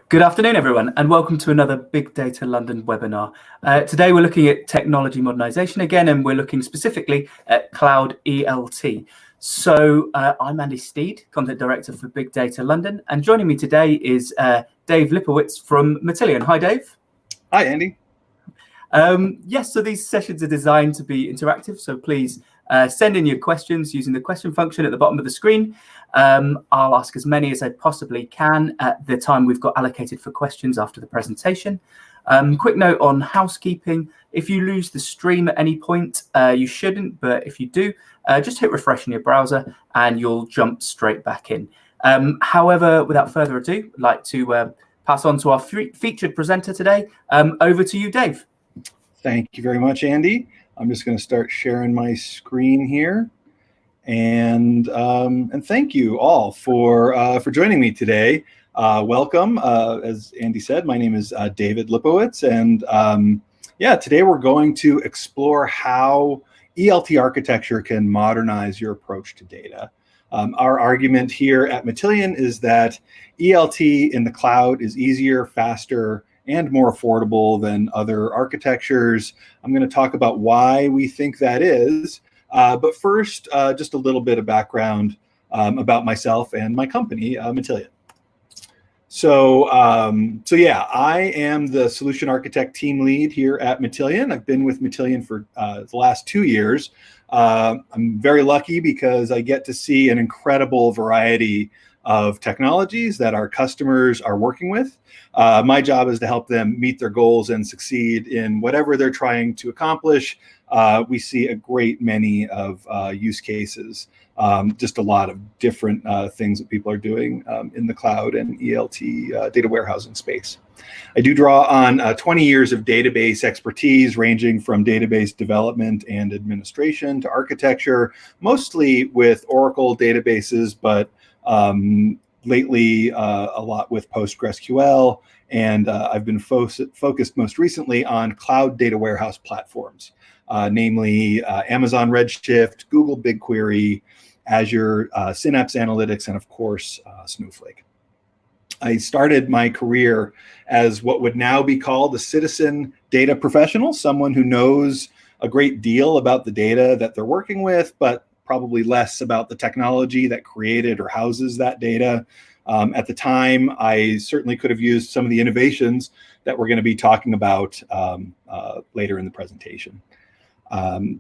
Good afternoon, everyone, and welcome to another Big Data London webinar. Today we're looking at technology modernisation again, and we're looking specifically at Cloud ELT. So I'm Andy Steed, Content Director for Big Data London, and joining me today is Dave Lipowitz from Matillion. Hi, Dave. Hi, Andy. Yes, so these sessions are designed to be interactive, so please send in your questions using the question function at the bottom of the screen. I'll ask as many as I possibly can at the time we've got allocated for questions after the presentation. Quick note on housekeeping: if you lose the stream at any point, you shouldn't, but if you do, just hit refresh in your browser and you'll jump straight back in. However, without further ado, I'd like to pass on to our featured presenter today. Over to you, Dave. Thank you very much, Andy. I'm just going to start sharing my screen here, and thank you all for joining me today. Welcome. As Andy said, my name is David Lipowitz, and today we're going to explore how ELT architecture can modernize your approach to data. Our argument here at Matillion is that ELT in the cloud is easier, faster, and more affordable than other architectures. I'm going to talk about why we think that is. But first, just a little bit of background about myself and my company, Matillion. So yeah, I am the solution architect team lead here at Matillion. I've been with Matillion for the last 2 years. I'm very lucky because I get to see an incredible variety of technologies that our customers are working with. My job is to help them meet their goals and succeed in whatever they're trying to accomplish. We see a great many of use cases, just a lot of different things that people are doing in the cloud and ELT data warehousing space. I do draw on 20 years of database expertise, ranging from database development and administration to architecture, mostly with Oracle databases, but lately a lot with PostgreSQL, and I've been focused most recently on cloud data warehouse platforms, namely Amazon Redshift, Google BigQuery, Azure Synapse Analytics, and of course Snowflake. I started my career as what would now be called a citizen data professional, someone who knows a great deal about the data that they're working with, but probably less about the technology that created or houses that data. At the time, I certainly could have used some of the innovations that we're going to be talking about later in the presentation.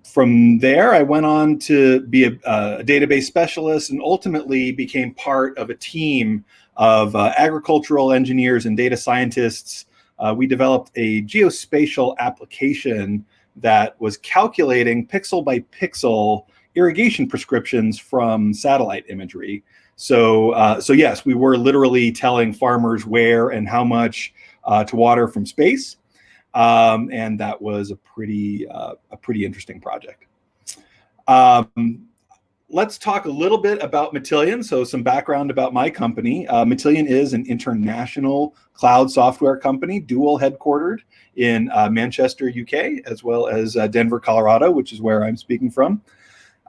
From there, I went on to be a database specialist and ultimately became part of a team of agricultural engineers and data scientists. We developed a geospatial application that was calculating pixel by pixel irrigation prescriptions from satellite imagery. So yes, we were literally telling farmers where and how much to water from space, and that was a pretty interesting project. Let's talk a little bit about Matillion. So some background about my company. Matillion is an international cloud software company, dual headquartered in Manchester, UK, as well as Denver, Colorado, which is where I'm speaking from.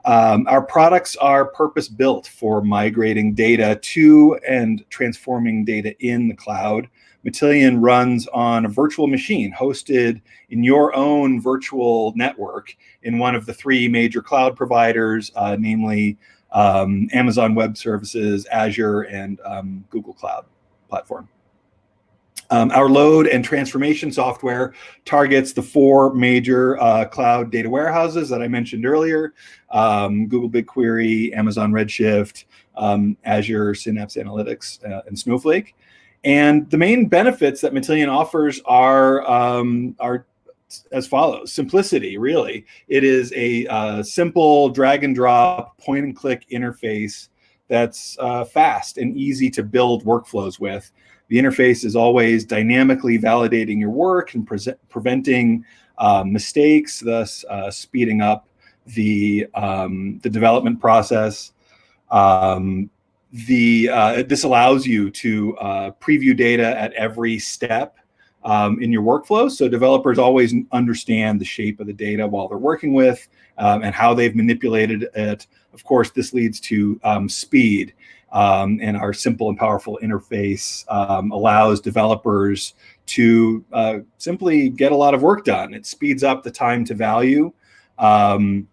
Our products are purpose-built for migrating data to and transforming data in the cloud. Matillion runs on a virtual machine hosted in your own virtual network in one of the 3 major cloud providers, namely Amazon Web Services, Azure, and Google Cloud Platform. Our load and transformation software targets the 4 major cloud data warehouses that I mentioned earlier: Google BigQuery, Amazon Redshift, Azure Synapse Analytics, and Snowflake. And the main benefits that Matillion offers are as follows. Simplicity, really. It is a simple drag and drop, point and click interface that's fast and easy to build workflows with. The interface is always dynamically validating your work and preventing mistakes, thus speeding up the development process. This allows you to preview data at every step in your workflow, so developers always understand the shape of the data while they're working with and how they've manipulated it. Of course, this leads to speed. And our simple and powerful interface allows developers to simply get a lot of work done. It speeds up the time to value, it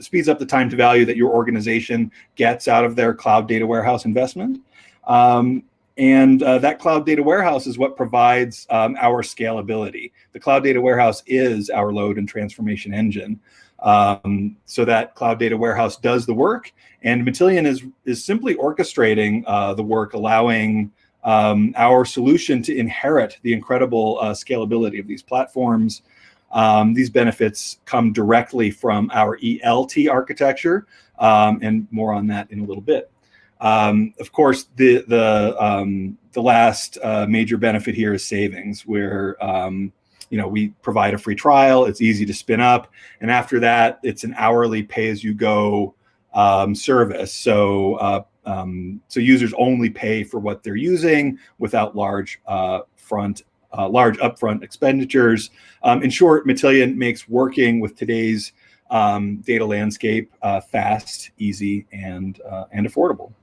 speeds up the time to value that your organization gets out of their cloud data warehouse investment. That cloud data warehouse is what provides our scalability. The cloud data warehouse is our load and transformation engine. So that cloud data warehouse does the work, and Matillion is simply orchestrating the work, allowing our solution to inherit the incredible scalability of these platforms. These benefits come directly from our ELT architecture, and more on that in a little bit. Of course, the last major benefit here is savings, where we provide a free trial. It's easy to spin up, and after that, it's an hourly pay-as-you-go service. So users only pay for what they're using without large upfront expenditures. In short, Matillion makes working with today's data landscape fast, easy, and affordable.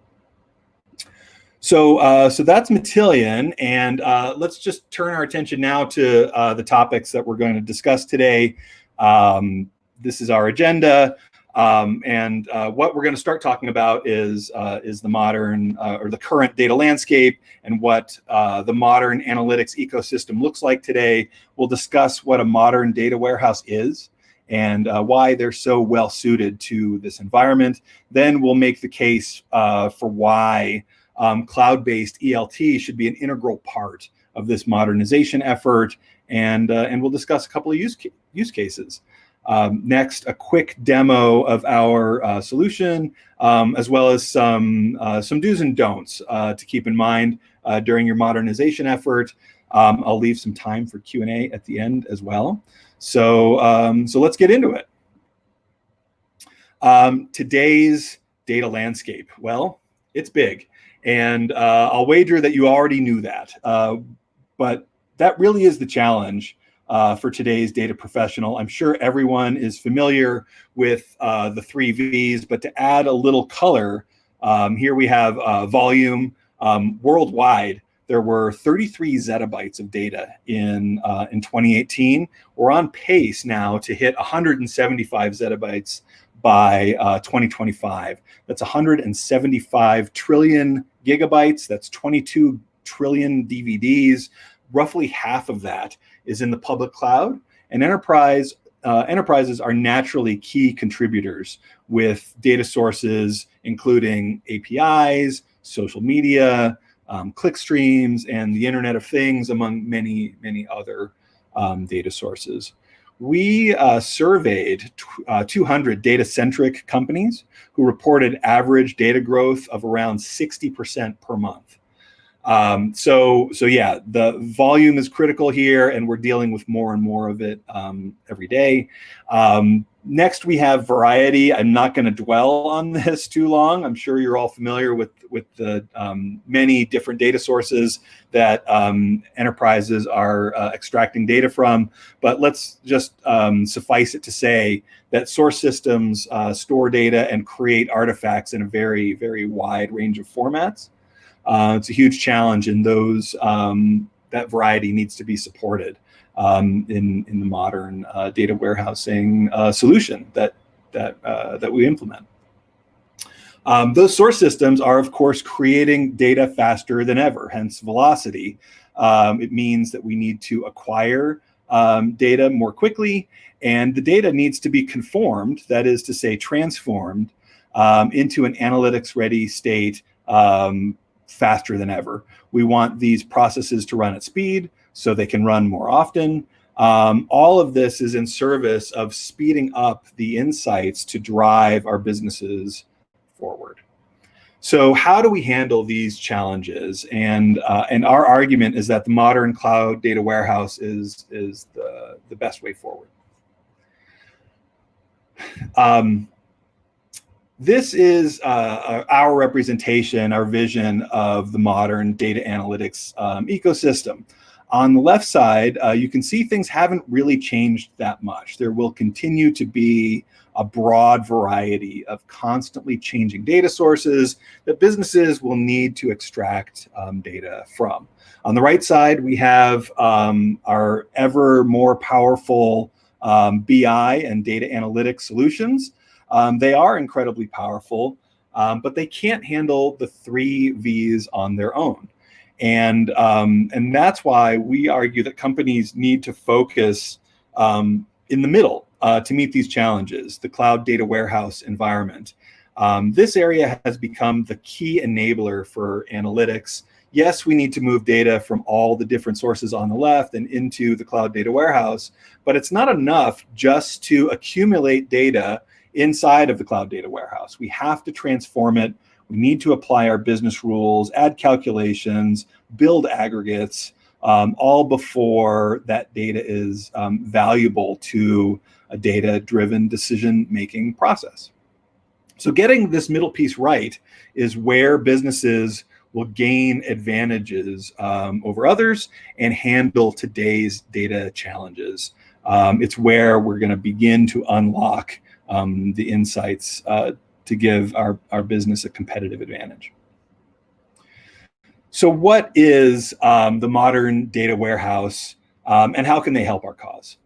So that's Matillion, and let's just turn our attention now to the topics that we're going to discuss today. This is our agenda, and what we're going to start talking about is the modern or the current data landscape and what the modern analytics ecosystem looks like today. We'll discuss what a modern data warehouse is and why they're so well suited to this environment. Then we'll make the case for why cloud-based ELT should be an integral part of this modernization effort, and we'll discuss a couple of use cases. Next, a quick demo of our solution, as well as some do's and don'ts to keep in mind during your modernization effort. I'll leave some time for Q&A at the end as well. So let's get into it. Today's data landscape, well, it's big. And I'll wager that you already knew that. But that really is the challenge for today's data professional. I'm sure everyone is familiar with the 3 V's, but to add a little color, here we have volume. Worldwide, there were 33 zettabytes of data in 2018. We're on pace now to hit 175 zettabytes by 2025. That's 175 trillion gigabytes. That's 22 trillion DVDs. Roughly half of that is in the public cloud. And enterprises are naturally key contributors with data sources, including APIs, social media, click streams, and the Internet of Things, among many, many other data sources. We surveyed 200 data-centric companies who reported average data growth of around 60% per month. So yeah, the volume is critical here, and we're dealing with more and more of it every day. Next, we have variety. I'm not going to dwell on this too long. I'm sure you're all familiar with the many different data sources that enterprises are extracting data from. But let's just suffice it to say that source systems store data and create artifacts in a very, very wide range of formats. It's a huge challenge, and that variety needs to be supported in the modern data warehousing solution that we implement. Those source systems are, of course, creating data faster than ever, hence velocity. It means that we need to acquire data more quickly, and the data needs to be conformed, that is to say, transformed into an analytics-ready state faster than ever. We want these processes to run at speed so they can run more often. All of this is in service of speeding up the insights to drive our businesses forward. So how do we handle these challenges? And our argument is that the modern cloud data warehouse is the best way forward. This is our representation, our vision of the modern data analytics ecosystem. On the left side, you can see things haven't really changed that much. There will continue to be a broad variety of constantly changing data sources that businesses will need to extract data from. On the right side, we have our ever more powerful BI and data analytics solutions. They are incredibly powerful, but they can't handle the 3 V's on their own. And that's why we argue that companies need to focus in the middle to meet these challenges, the cloud data warehouse environment. This area has become the key enabler for analytics. Yes, we need to move data from all the different sources on the left and into the cloud data warehouse, but it's not enough just to accumulate data inside of the cloud data warehouse. We have to transform it. We need to apply our business rules, add calculations, build aggregates, all before that data is valuable to a data-driven decision-making process. So getting this middle piece right is where businesses will gain advantages over others and handle today's data challenges. It's where we're going to begin to unlock the insights to give our business a competitive advantage. So what is the modern data warehouse and how can they help our cause?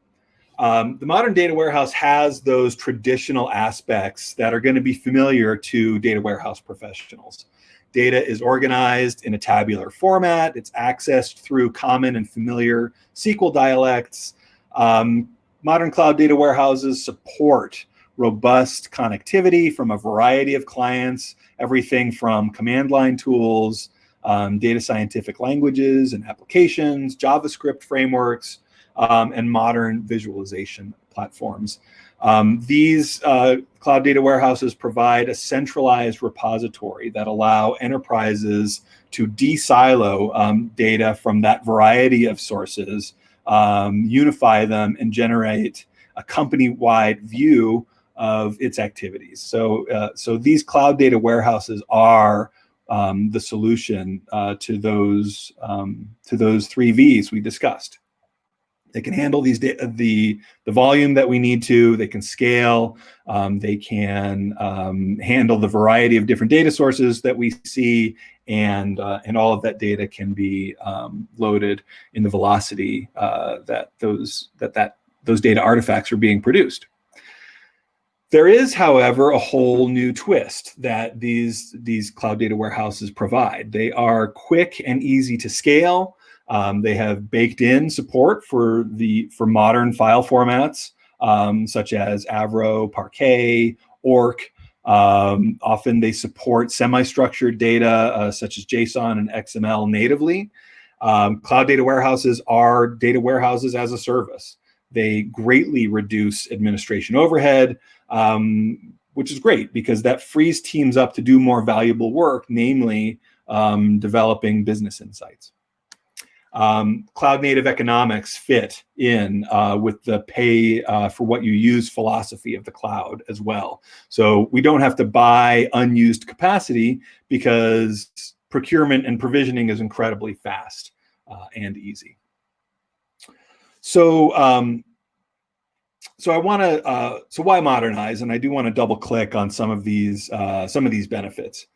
The modern data warehouse has those traditional aspects that are going to be familiar to data warehouse professionals. Data is organized in a tabular format. It's accessed through common and familiar SQL dialects. Modern cloud data warehouses support robust connectivity from a variety of clients, everything from command line tools, data scientific languages and applications, JavaScript frameworks, and modern visualization platforms. These cloud data warehouses provide a centralized repository that allow enterprises to de-silo data from that variety of sources, unify them, and generate a company-wide view of its activities. So these cloud data warehouses are the solution to those 3 V's we discussed. They can handle these the volume that we need to. They can scale. They can handle the variety of different data sources that we see, and all of that data can be loaded in the velocity that those data artifacts are being produced. There is, however, a whole new twist that these cloud data warehouses provide. They are quick and easy to scale. They have baked in support for modern file formats such as Avro, Parquet, ORC. Often they support semi-structured data such as JSON and XML natively. Cloud data warehouses are data warehouses as a service. They greatly reduce administration overhead, which is great because that frees teams up to do more valuable work, namely developing business insights. Cloud native economics fit in with the pay for what you use philosophy of the cloud as well. So we don't have to buy unused capacity because procurement and provisioning is incredibly fast and easy. So why Modernize? And I do want to double click on some of these benefits.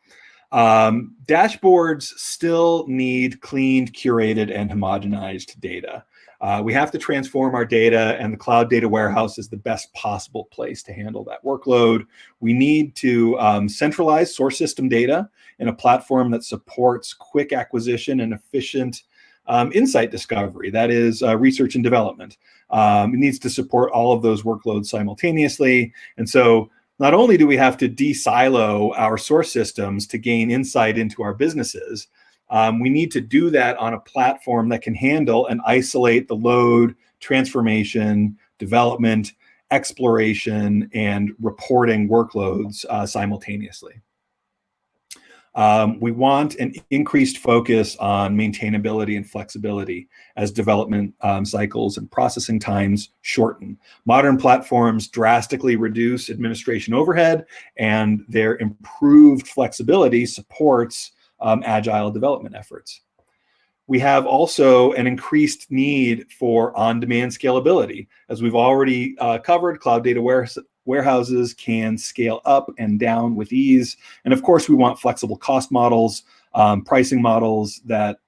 Dashboards still need cleaned, curated, and homogenized data. We have to transform our data, and the cloud data warehouse is the best possible place to handle that workload. We need to centralize source system data in a platform that supports quick acquisition and efficient insight discovery, that is research and development. It needs to support all of those workloads simultaneously. And so not only do we have to de-silo our source systems to gain insight into our businesses, we need to do that on a platform that can handle and isolate the load, transformation, development, exploration, and reporting workloads simultaneously. We want an increased focus on maintainability and flexibility as development cycles and processing times shorten. Modern platforms drastically reduce administration overhead, and their improved flexibility supports agile development efforts. We have also an increased need for on-demand scalability. As we've already covered, cloud data warehouses can scale up and down with ease. And of course, we want flexible cost models, pricing models that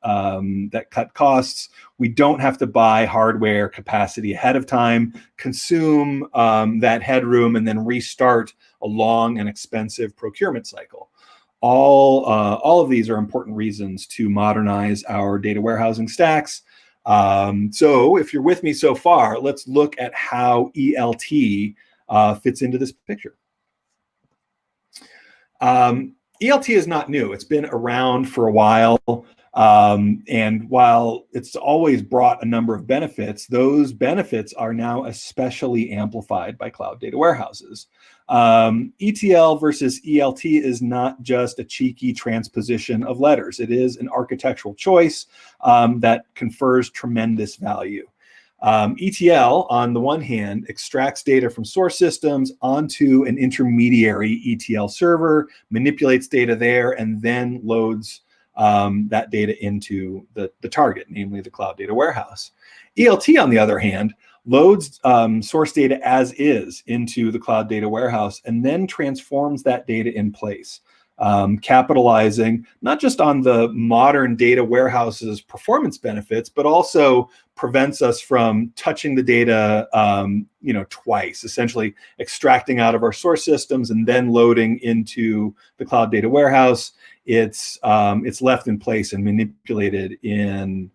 cut costs. We don't have to buy hardware capacity ahead of time, consume that headroom, and then restart a long and expensive procurement cycle. All of these are important reasons to modernize our data warehousing stacks. So if you're with me so far, let's look at how ELT fits into this picture. ELT is not new. It's been around for a while. And while it's always brought a number of benefits, those benefits are now especially amplified by cloud data warehouses. ETL versus ELT is not just a cheeky transposition of letters. It is an architectural choice that confers tremendous value. ETL, on the one hand, extracts data from source systems onto an intermediary ETL server, manipulates data there, and then loads that data into the target, namely the cloud data warehouse. ELT, on the other hand, loads source data as is into the cloud data warehouse and then transforms that data in place, capitalizing not just on the modern data warehouse's performance benefits, but also prevents us from touching the data twice, essentially extracting out of our source systems and then loading into the cloud data warehouse. It's left in place and manipulated in,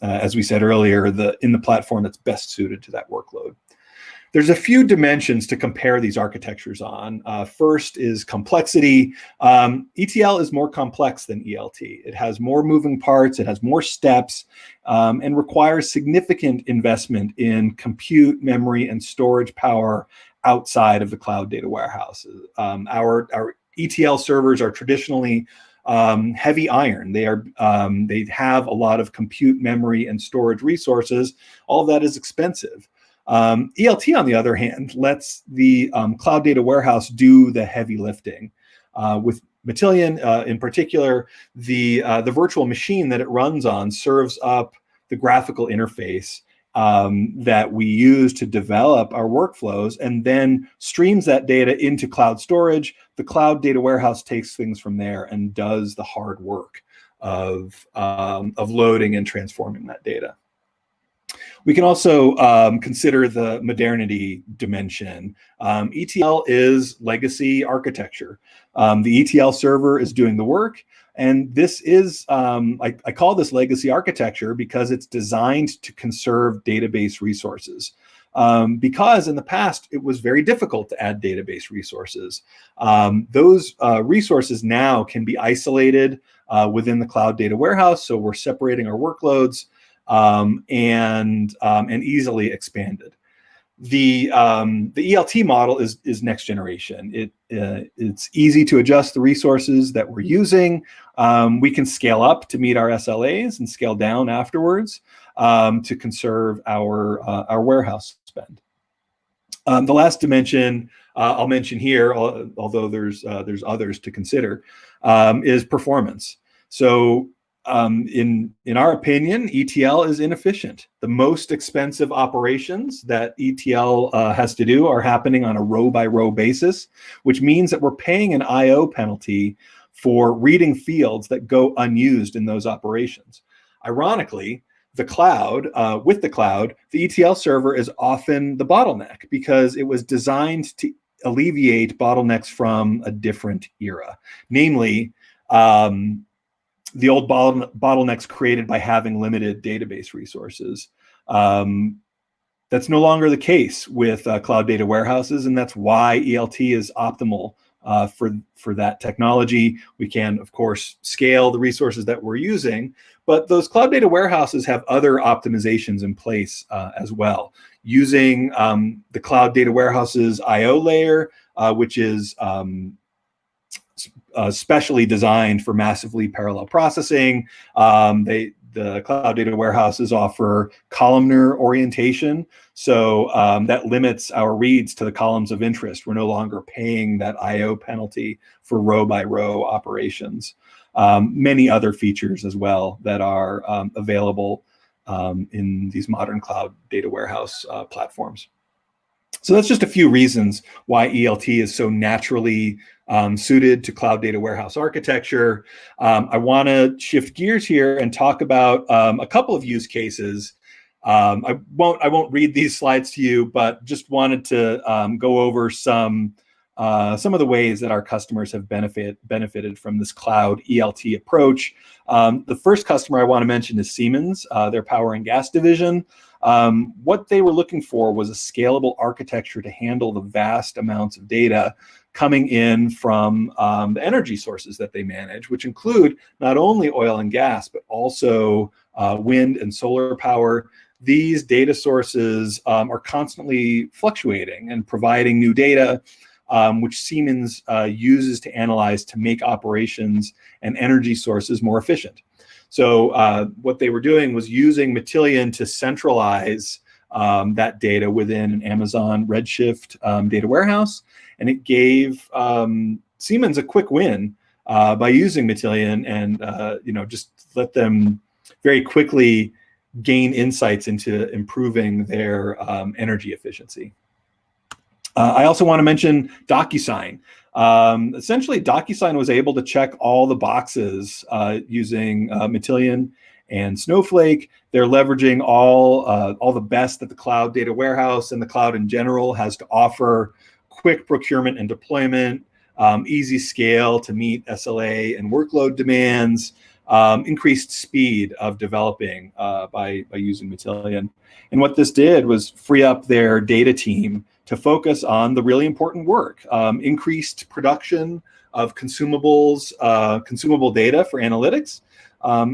as we said earlier, in the platform that's best suited to that workload. There's a few dimensions to compare these architectures on. First is complexity. ETL is more complex than ELT. It has more moving parts, it has more steps, and requires significant investment in compute, memory, and storage power outside of the cloud data warehouses. Our ETL servers are traditionally heavy iron. They have a lot of compute, memory, and storage resources. All of that is expensive. ELT, on the other hand, lets the cloud data warehouse do the heavy lifting. With Matillion, in particular, the virtual machine that it runs on serves up the graphical interface that we use to develop our workflows and then streams that data into cloud storage. The cloud data warehouse takes things from there and does the hard work of loading and transforming that data. We can also consider the modernity dimension. ETL is legacy architecture. The ETL server is doing the work. And this is, I call this legacy architecture because it's designed to conserve database resources. Because in the past, it was very difficult to add database resources. Those resources now can be isolated within the cloud data warehouse. So we're separating our workloads and easily expanded. The ELT model is next generation. It's easy to adjust the resources that we're using. We can scale up to meet our SLAs and scale down afterwards to conserve our warehouse spend. The last dimension I'll mention here, although there's others to consider, is performance. So in our opinion, ETL is inefficient. The most expensive operations that ETL has to do are happening on a row-by-row basis, which means that we're paying an I/O penalty for reading fields that go unused in those operations. Ironically, with the cloud, the ETL server is often the bottleneck because it was designed to alleviate bottlenecks from a different era, namely, the old bottlenecks created by having limited database resources. That's no longer the case with cloud data warehouses, and that's why ELT is optimal for that technology. We can, of course, scale the resources that we're using, but those cloud data warehouses have other optimizations in place as well. Using the cloud data warehouse's I/O layer, which is specially designed for massively parallel processing. The cloud data warehouses offer columnar orientation. So that limits our reads to the columns of interest. We're no longer paying that I/O penalty for row-by-row operations. Many other features as well that are available in these modern cloud data warehouse platforms. So that's just a few reasons why ELT is so naturally suited to cloud data warehouse architecture. I want to shift gears here and talk about a couple of use cases. I won't read these slides to you, but just wanted to go over some of the ways that our customers have benefited from this cloud ELT approach. The first customer I want to mention is Siemens, their power and gas division. What they were looking for was a scalable architecture to handle the vast amounts of data coming in from the energy sources that they manage, which include not only oil and gas, but also wind and solar power. These data sources are constantly fluctuating and providing new data, which Siemens uses to analyze to make operations and energy sources more efficient. So what they were doing was using Matillion to centralize that data within an Amazon Redshift data warehouse, and it gave Siemens a quick win by using Matillion, and just let them very quickly gain insights into improving their energy efficiency. I also want to mention DocuSign. Essentially, DocuSign was able to check all the boxes using Matillion and Snowflake. They're leveraging all the best that the cloud data warehouse and the cloud in general has to offer: quick procurement and deployment, easy scale to meet SLA and workload demands, increased speed of developing by using Matillion. And what this did was free up their data team to focus on the really important work: increased production of consumables, consumable data for analytics,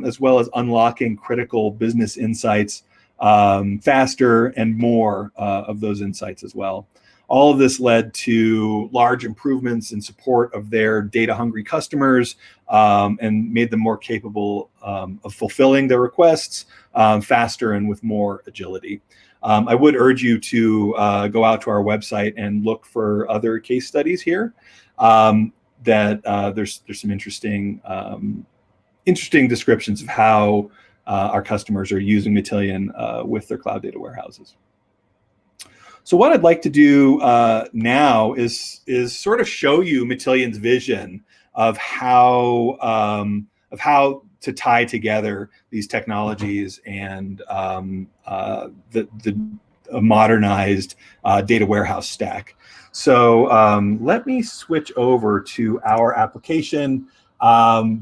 as well as unlocking critical business insights faster and more of those insights as well. All of this led to large improvements in support of their data-hungry customers and made them more capable of fulfilling their requests faster and with more agility. I would urge you to go out to our website and look for other case studies here. There's some interesting descriptions of how our customers are using Matillion with their cloud data warehouses. So what I'd like to do now is sort of show you Matillion's vision of how to tie together these technologies and the modernized data warehouse stack. So let me switch over to our application.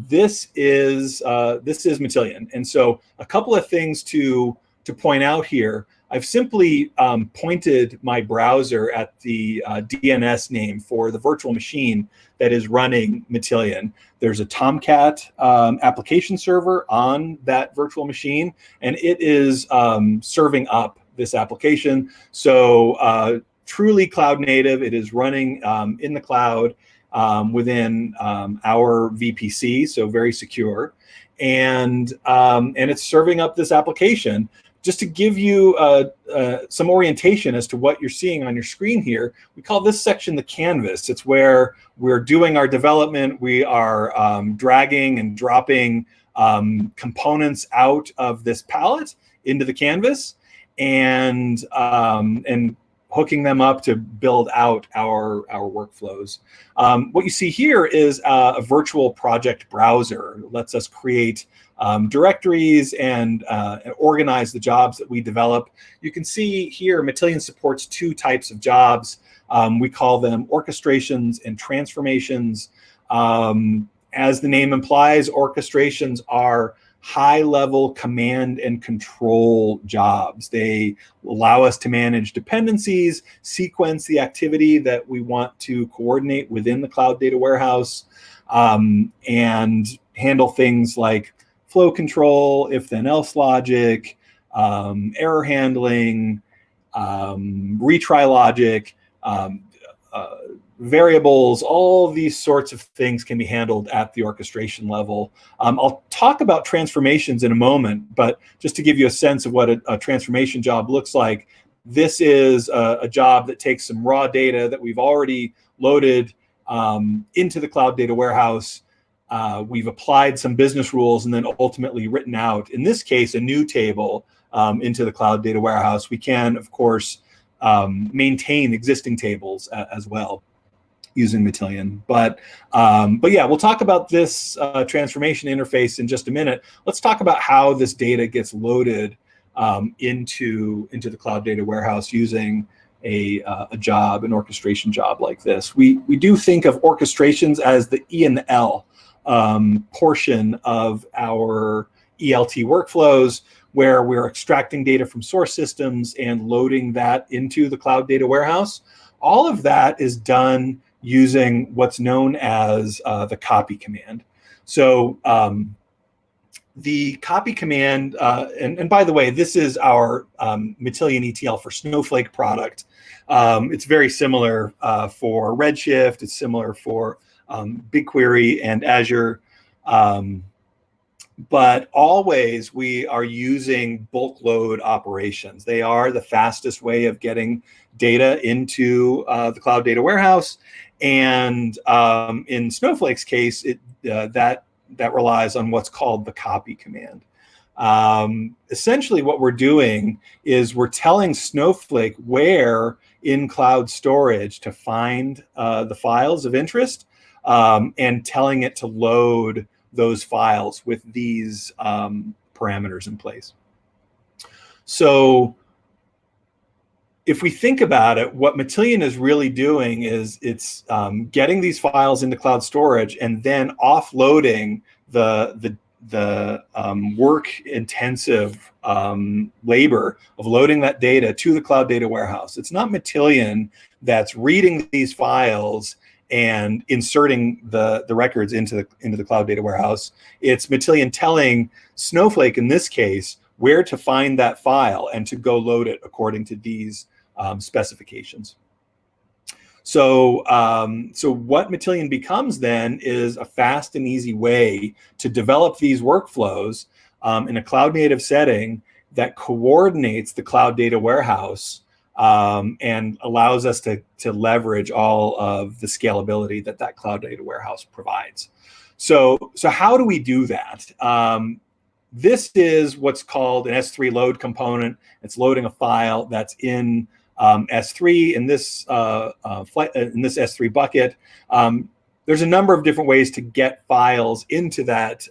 This is Matillion, and so a couple of things to point out here. I've simply pointed my browser at the DNS name for the virtual machine that is running Matillion. There's a Tomcat application server on that virtual machine, and it is serving up this application. So truly cloud native. It is running in the cloud within our VPC, so very secure, and it's serving up this application. Just to give you some orientation as to what you're seeing on your screen here, we call this section the canvas. It's where we're doing our development. We are dragging and dropping components out of this palette into the canvas and hooking them up to build out our workflows. What you see here is a virtual project browser. It lets us create directories and organize the jobs that we develop. You can see here Matillion supports two types of jobs. We call them orchestrations and transformations. As the name implies, orchestrations are high-level command and control jobs. They allow us to manage dependencies, sequence the activity that we want to coordinate within the cloud data warehouse, and handle things like flow control, if-then-else logic, error handling, retry logic, variables. All of these sorts of things can be handled at the orchestration level. I'll talk about transformations in a moment, but just to give you a sense of what a transformation job looks like, this is a job that takes some raw data that we've already loaded into the cloud data warehouse. We've applied some business rules and then ultimately written out, in this case, a new table into the cloud data warehouse. We can, of course, maintain existing tables as well using Matillion. But yeah, we'll talk about this transformation interface in just a minute. Let's talk about how this data gets loaded into the Cloud Data Warehouse using an orchestration job like this. We do think of orchestrations as the E and the L portion of our ELT workflows, where we're extracting data from source systems and loading that into the Cloud Data Warehouse. All of that is done using what's known as the copy command. So the copy command, and by the way, this is our Matillion ETL for Snowflake product. It's very similar for Redshift. It's similar for BigQuery and Azure. But always we are using bulk load operations. They are the fastest way of getting data into the Cloud Data Warehouse. And in Snowflake's case, that relies on what's called the copy command. Essentially what we're doing is we're telling Snowflake where in cloud storage to find the files of interest, and telling it to load those files with these parameters in place. So if we think about it, what Matillion is really doing is it's getting these files into cloud storage and then offloading the work-intensive labor of loading that data to the Cloud Data Warehouse. It's not Matillion that's reading these files and inserting the records into the Cloud Data Warehouse. It's Matillion telling Snowflake, in this case, where to find that file and to go load it according to these specifications. So what Matillion becomes then is a fast and easy way to develop these workflows in a cloud-native setting that coordinates the Cloud Data Warehouse and allows us to leverage all of the scalability that Cloud Data Warehouse provides. So how do we do that? This is what's called an S3 load component. It's loading a file that's in S3 in this S3 bucket. There's a number of different ways to get files into that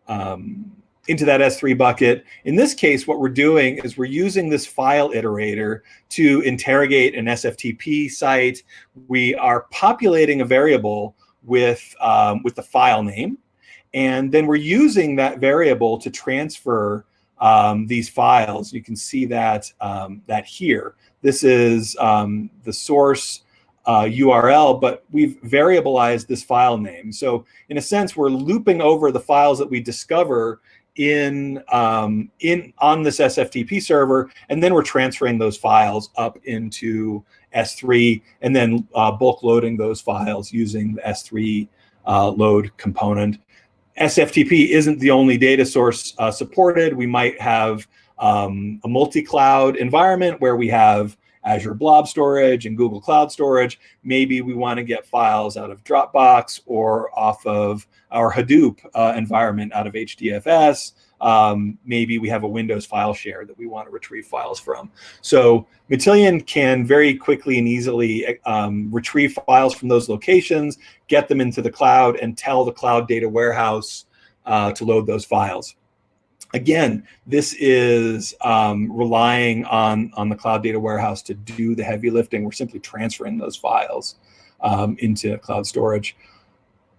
S3 bucket. In this case, what we're doing is we're using this file iterator to interrogate an SFTP site. We are populating a variable with the file name, and then we're using that variable to transfer these files. You can see that here. This is the source URL, but we've variabilized this file name. So in a sense, we're looping over the files that we discover on this SFTP server, and then we're transferring those files up into S3, and then bulk loading those files using the S3 load component. SFTP isn't the only data source supported. We might have a multi-cloud environment where we have Azure Blob Storage and Google Cloud Storage. Maybe we want to get files out of Dropbox or off of our Hadoop environment out of HDFS. Maybe we have a Windows file share that we want to retrieve files from. So Matillion can very quickly and easily retrieve files from those locations, get them into the cloud, and tell the Cloud Data Warehouse to load those files. Again, this is relying on the Cloud Data Warehouse to do the heavy lifting. We're simply transferring those files into cloud storage.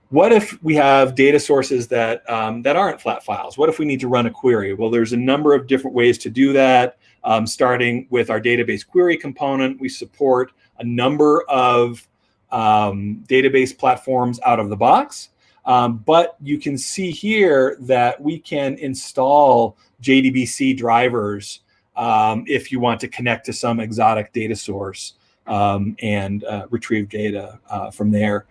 What if we have data sources that aren't flat files? What if we need to run a query? Well, there's a number of different ways to do that. Starting with our database query component, we support a number of database platforms out of the box. But you can see here that we can install JDBC drivers if you want to connect to some exotic data source and retrieve data from there.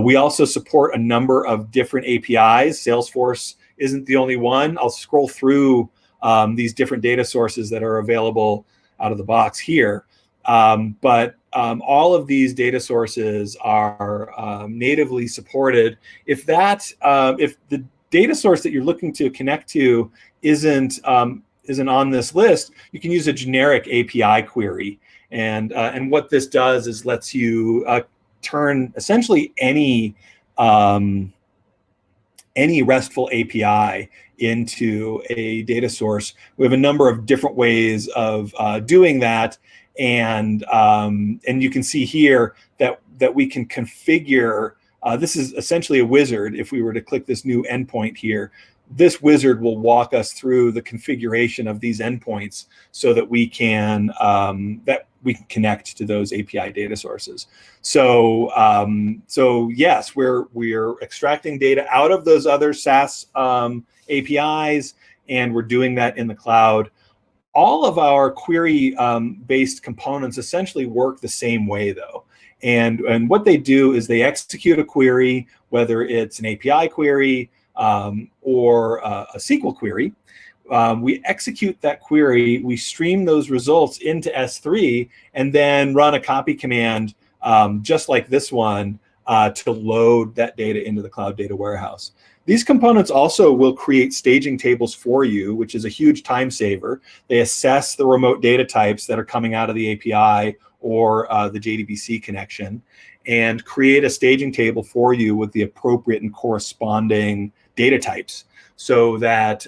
We also support a number of different APIs. Salesforce isn't the only one. I'll scroll through these different data sources that are available out of the box here. But all of these data sources are natively supported. If the data source that you're looking to connect to isn't isn't on this list, you can use a generic API query. And what this does is lets you turn essentially any RESTful API into a data source. We have a number of different ways of doing that, and you can see here that we can configure. This is essentially a wizard. If we were to click this new endpoint here, this wizard will walk us through the configuration of these endpoints so that we can connect to those API data sources. So yes, we're extracting data out of those other SaaS APIs, and we're doing that in the cloud. All of our query based components essentially work the same way, though. And what they do is they execute a query, whether it's an API query or a SQL query. We execute that query, we stream those results into S3, and then run a copy command just like this one to load that data into the Cloud Data Warehouse. These components also will create staging tables for you, which is a huge time saver. They assess the remote data types that are coming out of the API or the JDBC connection, and create a staging table for you with the appropriate and corresponding data types, so that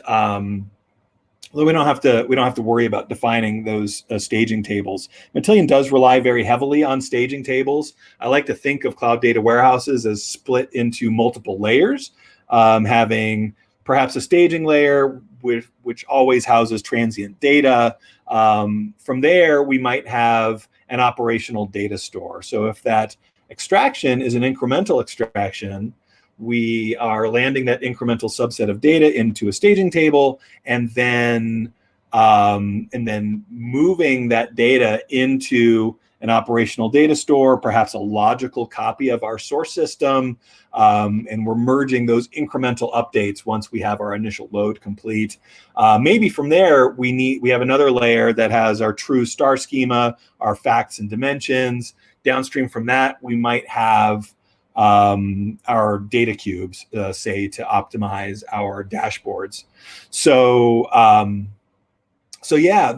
we don't have to worry about defining those staging tables. Matillion does rely very heavily on staging tables. I like to think of cloud data warehouses as split into multiple layers, having perhaps a staging layer which always houses transient data. From there, we might have an operational data store. So if that extraction is an incremental extraction, we are landing that incremental subset of data into a staging table, and then moving that data into an operational data store, perhaps a logical copy of our source system, and we're merging those incremental updates once we have our initial load complete. Maybe from there, we have another layer that has our true star schema, our facts and dimensions. Downstream from that, we might have our data cubes, say, to optimize our dashboards. So yeah,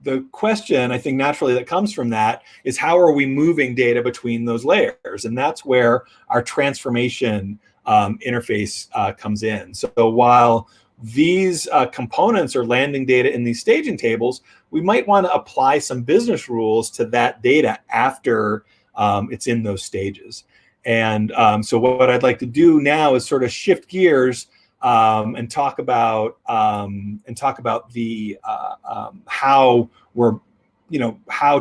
the question, I think, naturally that comes from that is, how are we moving data between those layers? And that's where our transformation interface comes in. So while these components are landing data in these staging tables, we might want to apply some business rules to that data after it's in those stages. And so what I'd like to do now is sort of shift gears and talk about the how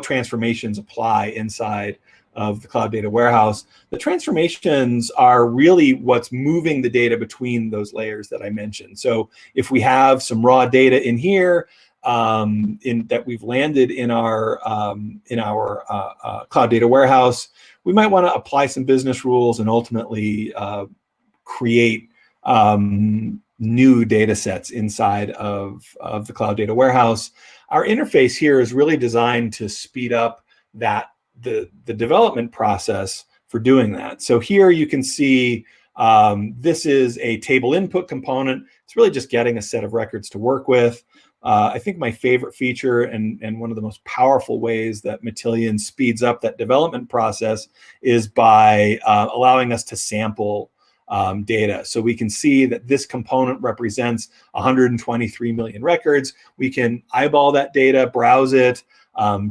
transformations apply inside of the Cloud Data Warehouse. The transformations are really what's moving the data between those layers that I mentioned. So if we have some raw data in here that we've landed in our Cloud Data Warehouse, we might want to apply some business rules and ultimately create new data sets inside of the Cloud Data Warehouse. Our interface here is really designed to speed up the development process for doing that. So here you can see this is a table input component. It's really just getting a set of records to work with. I think my favorite feature and one of the most powerful ways that Matillion speeds up that development process is by allowing us to sample data. So we can see that this component represents 123 million records. We can eyeball that data, browse it,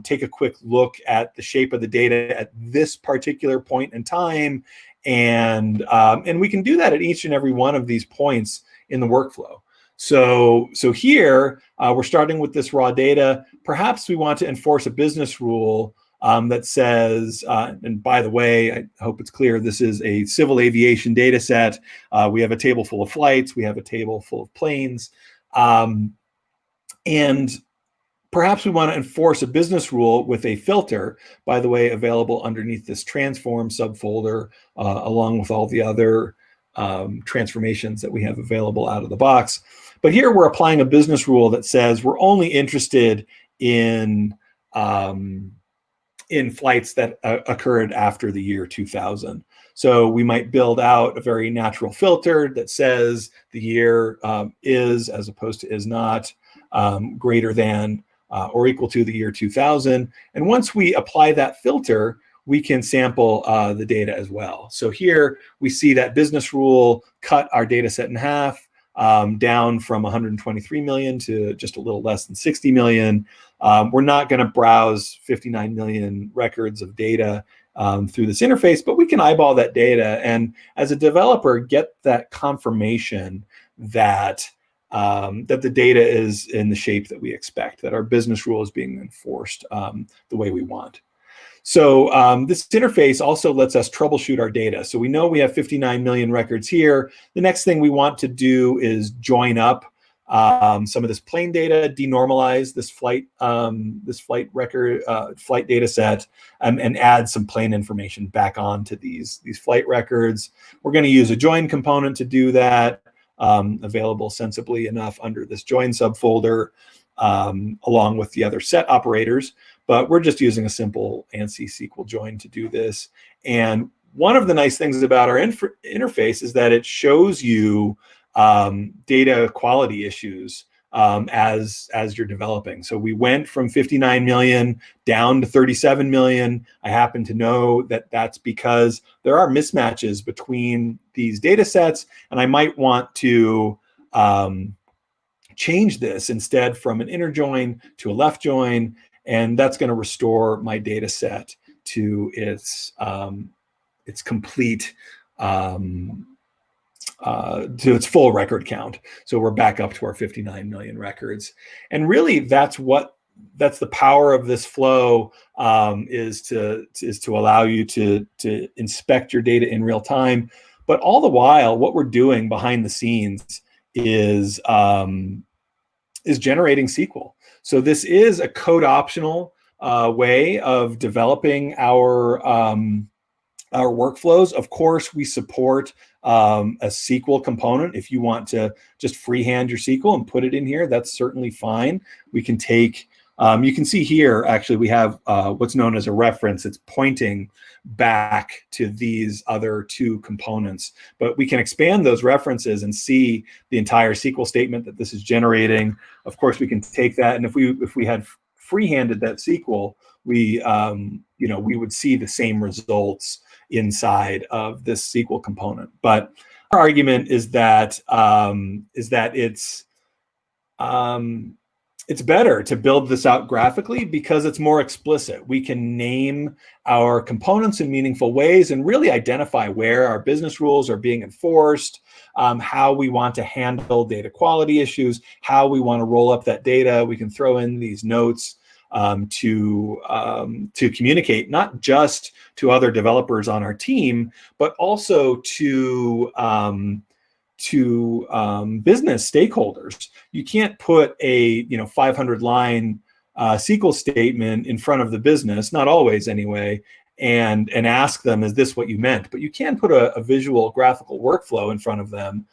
take a quick look at the shape of the data at this particular point in time, and we can do that at each and every one of these points in the workflow. So here we're starting with this raw data. Perhaps we want to enforce a business rule that says, and by the way, I hope it's clear, this is a civil aviation data set. We have a table full of flights. We have a table full of planes. And perhaps we want to enforce a business rule with a filter, by the way, available underneath this transform subfolder, along with all the other transformations that we have available out of the box. But here we're applying a business rule that says we're only interested in flights that occurred after the year 2000. So we might build out a very natural filter that says the year is as opposed to is not. greater than or equal to the year 2000. And once we apply that filter, we can sample the data as well. So here we see that business rule cut our data set in half, down from 123 million to just a little less than 60 million. We're not going to browse 59 million records of data through this interface, but we can eyeball that data and as a developer get that confirmation that that the data is in the shape that we expect, that our business rule is being enforced the way we want. So this interface also lets us troubleshoot our data. So we know we have 59 million records here. The next thing we want to do is join up some of this plain data, denormalize this flight record, flight data set, and add some plain information back onto these flight records. We're going to use a join component to do that, available sensibly enough under this join subfolder, along with the other set operators. But we're just using a simple ANSI SQL join to do this. And one of the nice things about our interface is that it shows you data quality issues as you're developing. So we went from 59 million down to 37 million. I happen to know that that's because there are mismatches between these data sets, and I might want to change this instead from an inner join to a left join, and that's going to restore my data set to its complete to its full record count. So we're back up to our 59 million records. And really that's the power of this flow, is to allow you to inspect your data in real time. But all the while, what we're doing behind the scenes is generating SQL. So this is a code optional way of developing our workflows. Of course, we support a SQL component. If you want to just freehand your SQL and put it in here, that's certainly fine. We can take, you can see here, actually, we have what's known as a reference. It's pointing back to these other two components. But we can expand those references and see the entire SQL statement that this is generating. Of course, we can take that, and if we had freehanded that SQL, we would see the same results inside of this SQL component. But our argument is that it's better to build this out graphically because it's more explicit. We can name our components in meaningful ways and really identify where our business rules are being enforced, how we want to handle data quality issues, how we want to roll up that data. We can throw in these notes to communicate not just to other developers on our team, but also to business stakeholders. You can't put a 500-line SQL statement in front of the business, not always anyway, and ask them, is this what you meant? But you can put a visual graphical workflow in front of them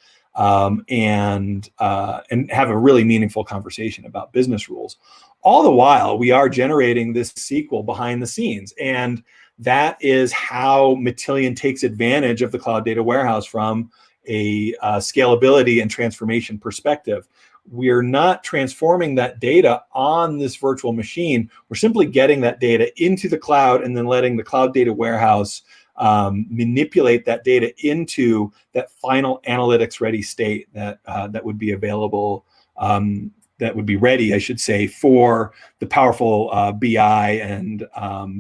and have a really meaningful conversation about business rules. All the while, we are generating this SQL behind the scenes, and that is how Matillion takes advantage of the Cloud Data Warehouse from a scalability and transformation perspective. We're not transforming that data on this virtual machine. We're simply getting that data into the cloud and then letting the Cloud Data Warehouse manipulate that data into that final analytics ready state that would be available, that would be ready, I should say, for the powerful BI and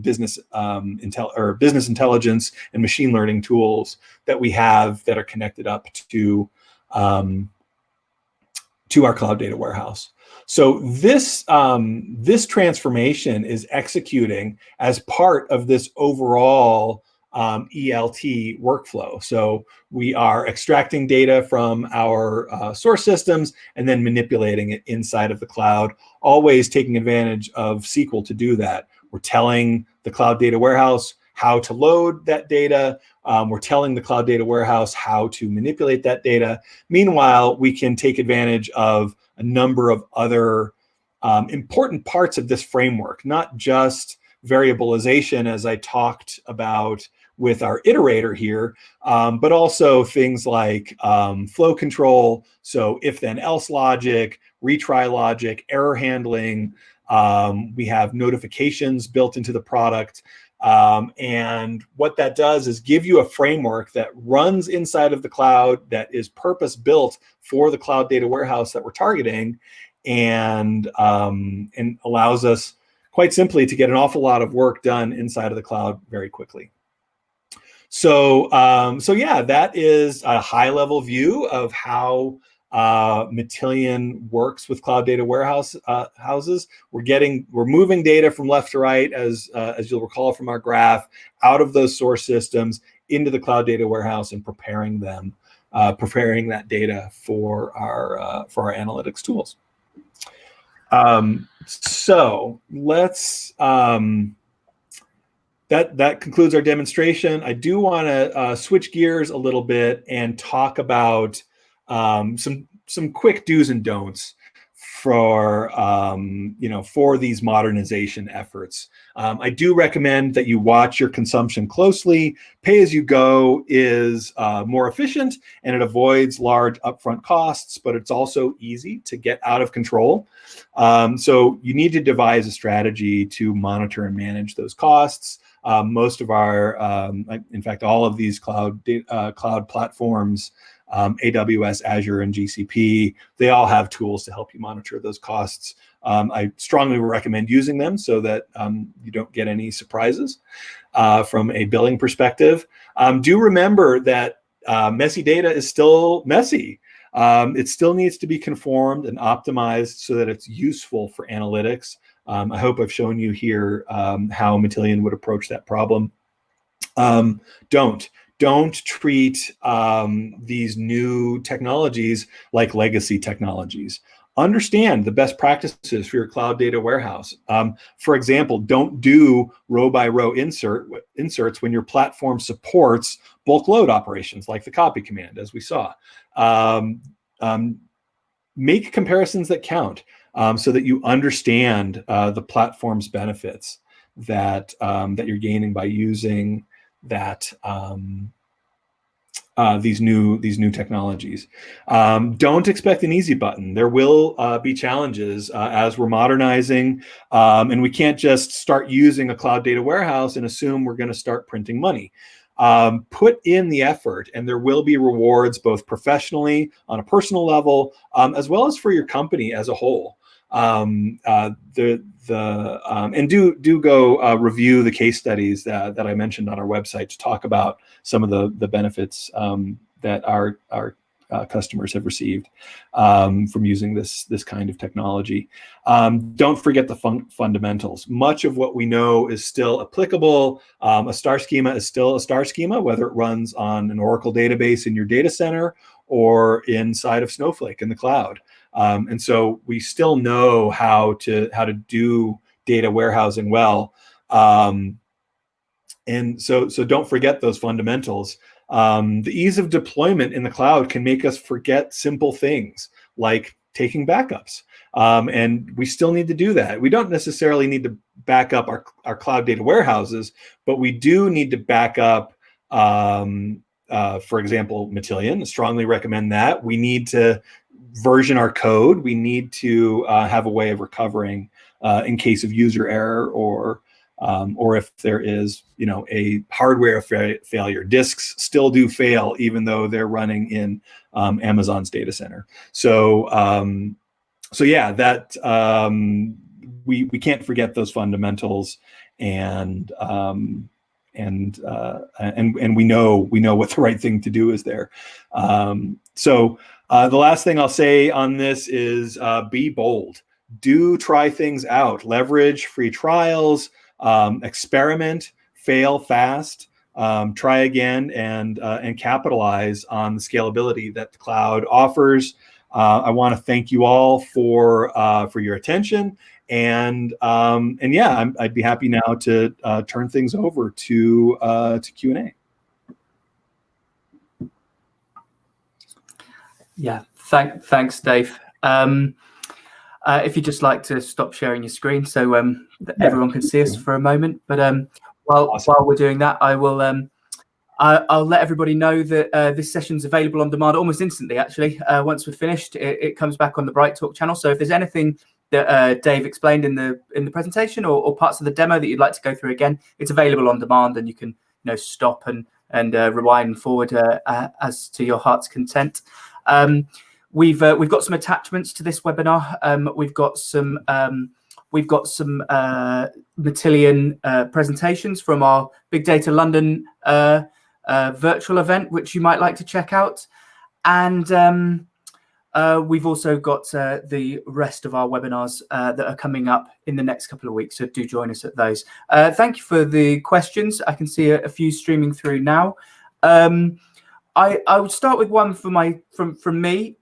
business intelligence and machine learning tools that we have that are connected up to our Cloud Data Warehouse. So this transformation is executing as part of this overall ELT workflow. So we are extracting data from our source systems and then manipulating it inside of the cloud, always taking advantage of SQL to do that. We're telling the Cloud Data Warehouse how to load that data. We're telling the Cloud Data Warehouse how to manipulate that data. Meanwhile, we can take advantage of a number of other important parts of this framework, not just variabilization, as I talked about with our iterator here, but also things like flow control, so if then else logic, retry logic, error handling. We have notifications built into the product. And what that does is give you a framework that runs inside of the cloud that is purpose built for the cloud data warehouse that we're targeting, and allows us quite simply to get an awful lot of work done inside of the cloud very quickly. So, yeah, that is a high-level view of how Matillion works with cloud data houses. We're moving data from left to right, as you'll recall from our graph, out of those source systems into the cloud data warehouse and preparing that data for our analytics tools. So let's. That concludes our demonstration. I do want to switch gears a little bit and talk about some quick do's and don'ts for for these modernization efforts. I do recommend that you watch your consumption closely. Pay-as-you-go is more efficient, and it avoids large upfront costs, but it's also easy to get out of control. So you need to devise a strategy to monitor and manage those costs. Most of our, in fact, all of these cloud platforms, AWS, Azure, and GCP, they all have tools to help you monitor those costs. I strongly recommend using them so that you don't get any surprises from a billing perspective. Do remember that messy data is still messy. It still needs to be conformed and optimized so that it's useful for analytics. I hope I've shown you here how Matillion would approach that problem. Don't treat these new technologies like legacy technologies. Understand the best practices for your cloud data warehouse. For example, don't do row-by-row inserts when your platform supports bulk load operations like the copy command, as we saw. Make comparisons that count. So that you understand the platform's benefits that you're gaining by using these new technologies. Don't expect an easy button. There will be challenges as we're modernizing, and we can't just start using a cloud data warehouse and assume we're going to start printing money. Put in the effort, and there will be rewards both professionally on a personal level, as well as for your company as a whole. And do go review the case studies that I mentioned on our website to talk about some of the benefits that our customers have received from using this kind of technology. Don't forget the fundamentals. Much of what we know is still applicable. A star schema is still a star schema, whether it runs on an Oracle database in your data center or inside of Snowflake in the cloud. And so we still know how to do data warehousing well. And so don't forget those fundamentals. The ease of deployment in the cloud can make us forget simple things like taking backups. And we still need to do that. We don't necessarily need to back up our cloud data warehouses, but we do need to back up, for example, Matillion. I strongly recommend that. We need to version our code. We need to have a way of recovering in case of user error or if there is, a hardware failure. Disks still do fail even though they're running in Amazon's data center. So yeah, that we can't forget those fundamentals, and we know what the right thing to do is there. So the last thing I'll say on this is be bold. Do try things out. Leverage free trials. Experiment. Fail fast. Try again, and capitalize on the scalability that the cloud offers. I want to thank you all for your attention, and yeah, I'd be happy now to turn things over to Q&A. Yeah, thanks, Dave. If you'd just like to stop sharing your screen so that everyone can see us for a moment. But while we're doing that, I will I'll let everybody know that this session's available on demand almost instantly, actually. Once we're finished, it comes back on the Bright Talk channel. So if there's anything that Dave explained in the presentation or parts of the demo that you'd like to go through again, it's available on demand, and you can stop and rewind and forward as to your heart's content. We've got some attachments to this webinar. We've got some Matillion presentations from our Big Data London virtual event, which you might like to check out. And we've also got the rest of our webinars that are coming up in the next couple of weeks, so do join us at those. Thank you for the questions. I can see a few streaming through now. I would start with one from me,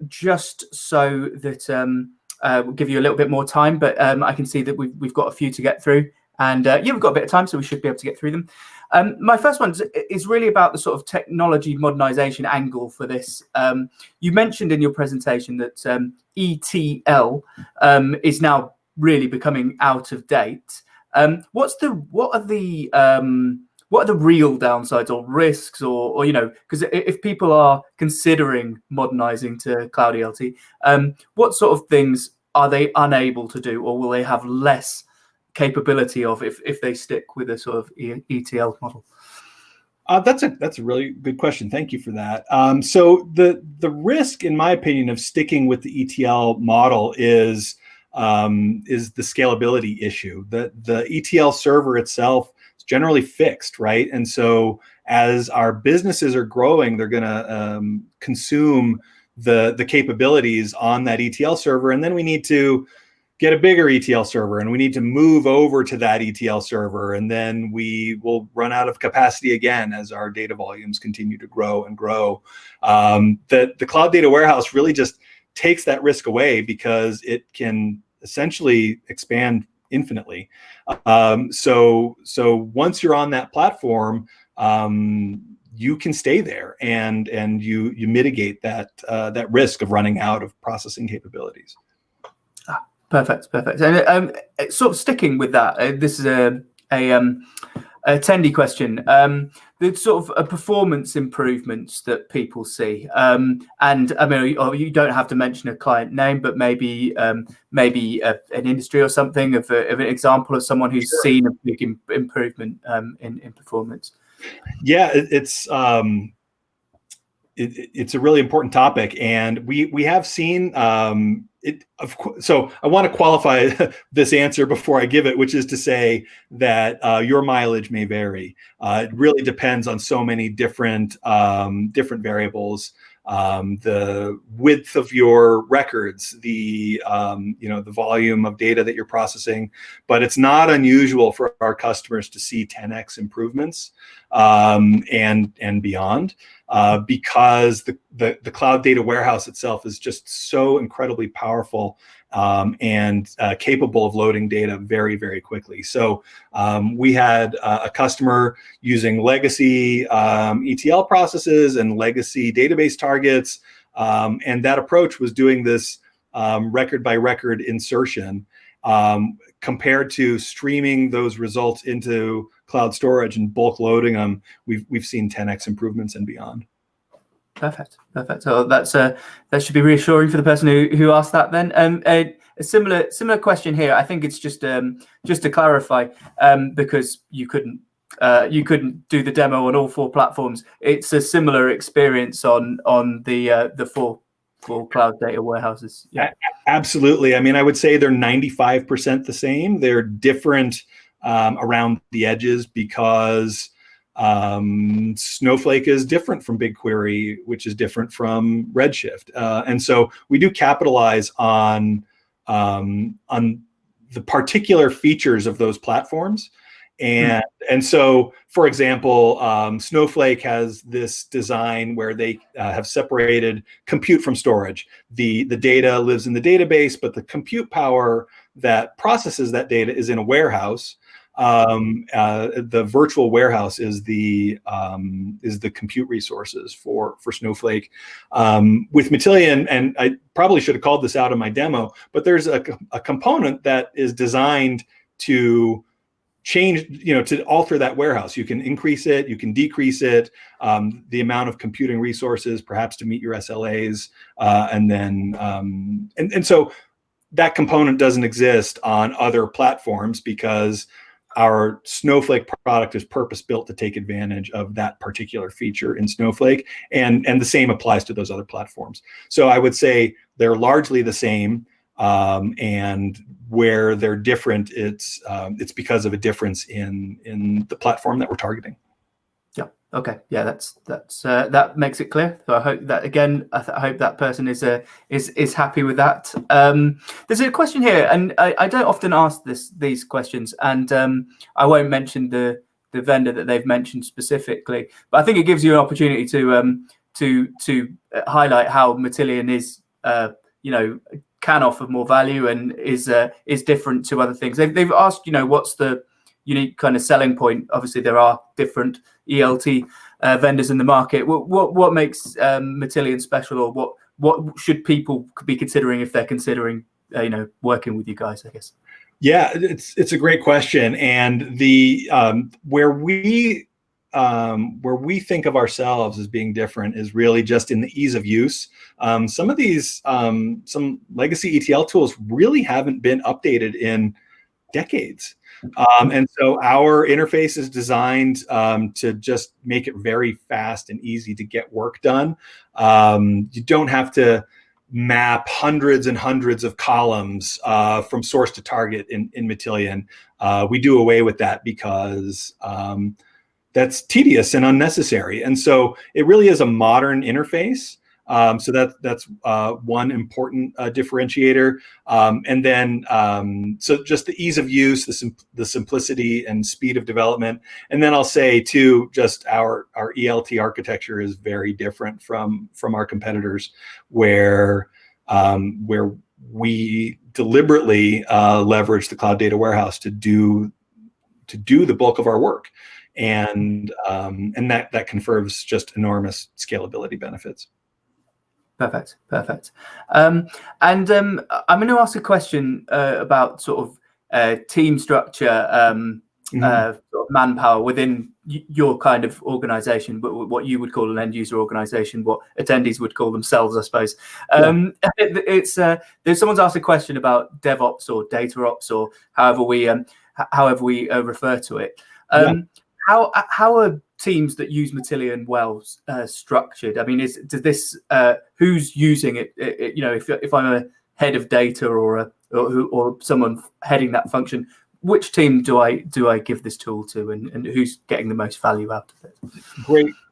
just so that we'll give you a little bit more time, but I can see that we've got a few to get through, and yeah, we've got a bit of time, so we should be able to get through them. My first one is really about the sort of technology modernization angle for this. You mentioned in your presentation that ETL is now really becoming out of date. What are the real downsides or risks, or because if people are considering modernizing to Cloud ELT, what sort of things are they unable to do, or will they have less capability of if they stick with a sort of ETL model? That's a really good question. Thank you for that. So the risk, in my opinion, of sticking with the ETL model is the scalability issue. The ETL server itself is generally fixed, right? And so as our businesses are growing, they're going to consume the capabilities on that ETL server, and then we need to get a bigger ETL server, and we need to move over to that ETL server, and then we will run out of capacity again as our data volumes continue to grow and grow. The Cloud Data Warehouse really just takes that risk away because it can essentially expand infinitely. So once you're on that platform, you can stay there, and you mitigate that risk of running out of processing capabilities. Perfect. And sort of sticking with that, this is a attendee question. The sort of performance improvements that people see, and I mean, you don't have to mention a client name, but maybe an industry or something of an example of someone who's Sure. seen a big improvement in performance. Yeah, it's a really important topic, and we have seen it. Of course, so I want to qualify this answer before I give it, which is to say that your mileage may vary. It really depends on so many different variables. The width of your records, the volume of data that you're processing, but it's not unusual for our customers to see 10x improvements and beyond, because the Cloud Data Warehouse itself is just so incredibly powerful and capable of loading data very, very quickly. So we had a customer using legacy ETL processes and legacy database targets, and that approach was doing this record by record insertion compared to streaming those results into cloud storage and bulk loading them. We've seen 10x improvements and beyond. Perfect. So that should be reassuring for the person who asked that. Then a similar question here. I think it's just to clarify, because you couldn't do the demo on all 4 platforms. It's a similar experience on the four cloud data warehouses. Yeah, absolutely. I mean, I would say they're 95% the same. They're different around the edges because Snowflake is different from BigQuery, which is different from Redshift, and so we do capitalize on the particular features of those platforms. And so, for example, Snowflake has this design where they have separated compute from storage. The data lives in the database, but the compute power that processes that data is in a warehouse. The virtual warehouse is the compute resources for Snowflake. With Matillion, and I probably should have called this out in my demo, but there's a component that is designed to change, to alter that warehouse. You can increase it, you can decrease it, the amount of computing resources, perhaps to meet your SLAs, and so that component doesn't exist on other platforms because our Snowflake product is purpose-built to take advantage of that particular feature in Snowflake, and the same applies to those other platforms. So I would say they're largely the same, and where they're different, it's because of a difference in the platform that we're targeting. Yeah. Okay. Yeah. That makes it clear. So I hope that I hope that person is happy with that. There's a question here, and I don't often ask these questions, and I won't mention the vendor that they've mentioned specifically, but I think it gives you an opportunity to highlight how Matillion is can offer more value and is different to other things. They've asked, what's the unique kind of selling point. Obviously, there are different ELT vendors in the market. What makes Matillion special, or what should people be considering if they're considering working with you guys, I guess? Yeah, it's a great question, and the where we think of ourselves as being different is really just in the ease of use. Some of these some legacy ETL tools really haven't been updated in decades. And so our interface is designed to just make it very fast and easy to get work done. You don't have to map hundreds and hundreds of columns from source to target in Matillion. We do away with that because that's tedious and unnecessary. And so it really is a modern interface. So that's one important differentiator. And then, so just the ease of use, the simplicity and speed of development. And then I'll say too, just our ELT architecture is very different from our competitors, where we deliberately leverage the cloud data warehouse to do the bulk of our work. And that confers just enormous scalability benefits. Perfect. I'm going to ask a question about sort of team structure, sort of manpower within your kind of organization, but what you would call an end user organization, what attendees would call themselves, I suppose. There's someone's asked a question about DevOps or data ops, or however we refer to it. How are teams that use Matillion well structured? I mean, does this who's using it? If I'm a head of data or someone heading that function, which team do I give this tool to, and who's getting the most value out of it?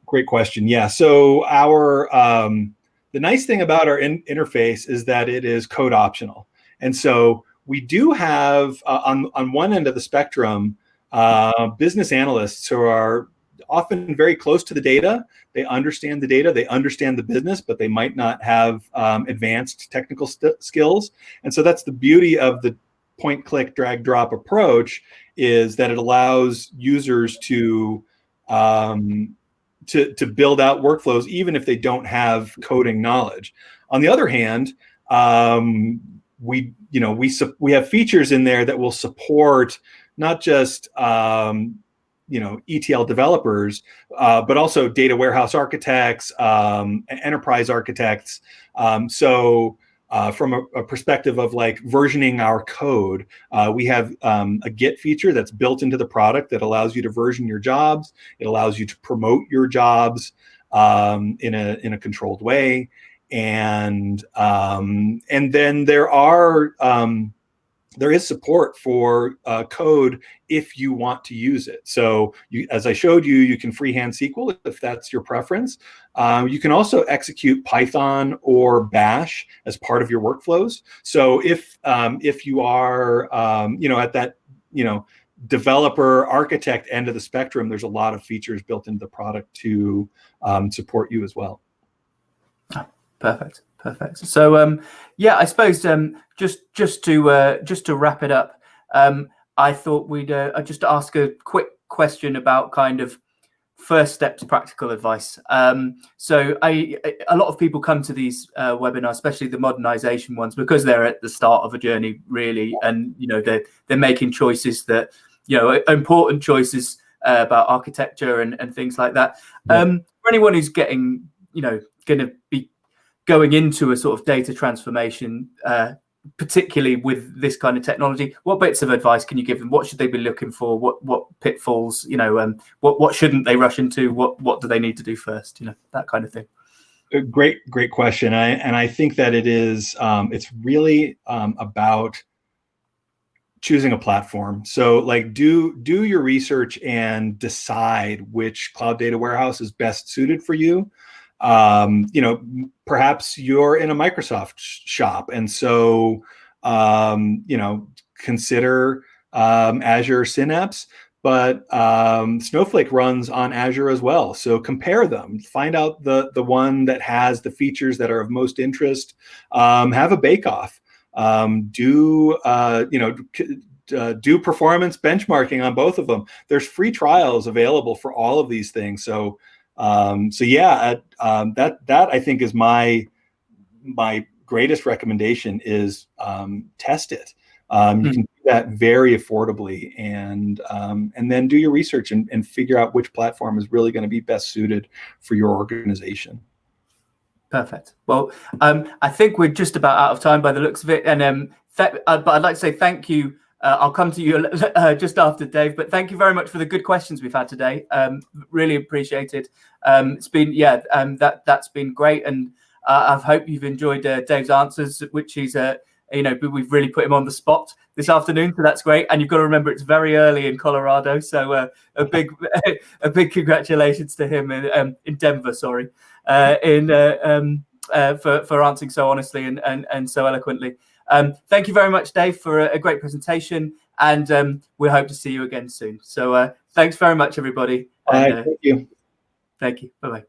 Great question. Yeah. So the nice thing about our interface is that it is code optional, and so we do have on one end of the spectrum business analysts who are often very close to the data. They understand the data, they understand the business, but they might not have advanced technical skills. And so that's the beauty of the point, click, drag, drop approach, is that it allows users to build out workflows even if they don't have coding knowledge. On the other hand, we have features in there that will support not just ETL developers, but also data warehouse architects, enterprise architects. So from a perspective of like versioning our code, we have a Git feature that's built into the product that allows you to version your jobs. It allows you to promote your jobs in a controlled way. And then there is support for code if you want to use it. So as I showed you, you can freehand SQL if that's your preference. You can also execute Python or Bash as part of your workflows. So if you are at that developer architect end of the spectrum, there's a lot of features built into the product to support you as well. Perfect. So I suppose just to wrap it up, I thought we'd just ask a quick question about kind of first steps practical advice. So a lot of people come to these webinars, especially the modernization ones, because they're at the start of a journey really, and they're making choices that important choices about architecture and things like that. For anyone who's getting, going to be going into a sort of data transformation, particularly with this kind of technology, what bits of advice can you give them? What should they be looking for? What pitfalls? What shouldn't they rush into? What do they need to do first? That kind of thing. Great question. I think that it's really about choosing a platform. So like do your research and decide which cloud data warehouse is best suited for you. Perhaps you're in a Microsoft shop, and so consider Azure Synapse, but Snowflake runs on Azure as well. So compare them, find out the one that has the features that are of most interest. Have a bake-off. Do performance benchmarking on both of them. There's free trials available for all of these things. So that I think is my greatest recommendation is test it. You can do that very affordably, and then do your research and figure out which platform is really going to be best suited for your organization. Perfect. Well, I think we're just about out of time by the looks of it, and but I'd like to say thank you. I'll come to you just after Dave, but thank you very much for the good questions we've had today. Really appreciated. It's been that's been great, and I hope you've enjoyed Dave's answers, which he's we've really put him on the spot this afternoon, so that's great. And you've got to remember it's very early in Colorado, so a big congratulations to him in Denver. Sorry, for answering so honestly and so eloquently. Thank you very much, Dave, for a great presentation, and we hope to see you again soon. So thanks very much, everybody. Thank you. Thank you. Bye-bye.